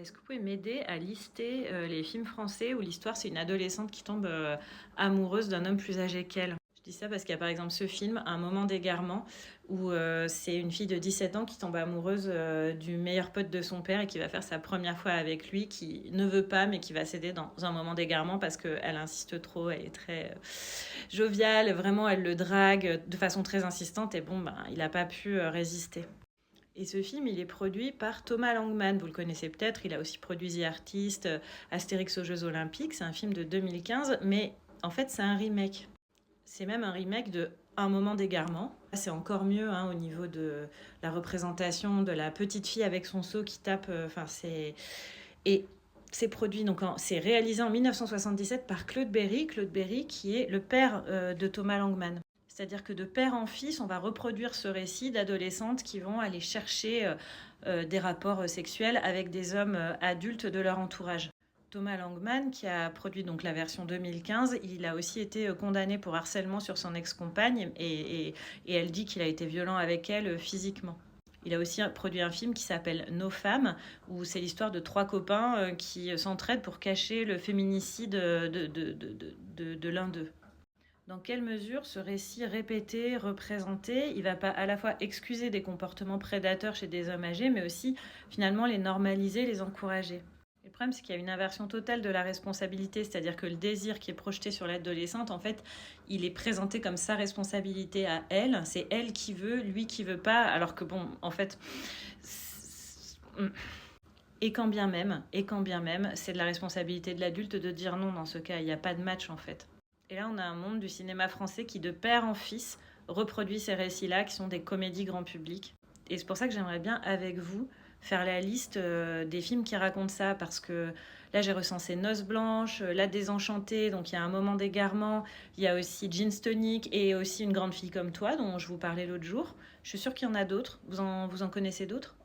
Est-ce que vous pouvez m'aider à lister les films français où l'histoire c'est une adolescente qui tombe amoureuse d'un homme plus âgé qu'elle? Je dis ça parce qu'il y a par exemple ce film, Un moment d'égarement, où c'est une fille de 17 ans qui tombe amoureuse du meilleur pote de son père et qui va faire sa première fois avec lui, qui ne veut pas mais qui va céder dans un moment d'égarement parce qu'elle insiste trop, elle est très joviale, vraiment elle le drague de façon très insistante et bon, ben, il n'a pas pu résister. Et ce film, il est produit par Thomas Langmann. Vous le connaissez peut-être, il a aussi produit The Artist, Astérix aux Jeux Olympiques. C'est un film de 2015, mais en fait, c'est un remake. C'est même un remake de Un moment d'égarement. C'est encore mieux hein, au niveau de la représentation de la petite fille avec son seau qui tape. Enfin, c'est et c'est produit donc c'est réalisé en 1977 par Claude Berry. Claude Berry qui est le père de Thomas Langmann. C'est-à-dire que de père en fils, on va reproduire ce récit d'adolescentes qui vont aller chercher des rapports sexuels avec des hommes adultes de leur entourage. Thomas Langmann, qui a produit donc la version 2015, il a aussi été condamné pour harcèlement sur son ex-compagne et elle dit qu'il a été violent avec elle physiquement. Il a aussi produit un film qui s'appelle Nos femmes, où c'est l'histoire de trois copains qui s'entraident pour cacher le féminicide de l'un d'eux. Dans quelle mesure ce récit répété, représenté, il va pas à la fois excuser des comportements prédateurs chez des hommes âgés, mais aussi finalement les normaliser, les encourager. Et le problème, c'est qu'il y a une inversion totale de la responsabilité, c'est-à-dire que le désir qui est projeté sur l'adolescente, en fait, il est présenté comme sa responsabilité à elle. C'est elle qui veut, lui qui veut pas, alors que bon, en fait, et quand bien même, c'est de la responsabilité de l'adulte de dire non dans ce cas. Il n'y a pas de match en fait. Et là, on a un monde du cinéma français qui, de père en fils, reproduit ces récits-là, qui sont des comédies grand public. Et c'est pour ça que j'aimerais bien, avec vous, faire la liste des films qui racontent ça, parce que là, j'ai recensé Noces blanches, La désenchantée, donc il y a Un moment d'égarement, il y a aussi Jeans tonic et aussi Une grande fille comme toi, dont je vous parlais l'autre jour. Je suis sûre qu'il y en a d'autres. Vous en connaissez d'autres?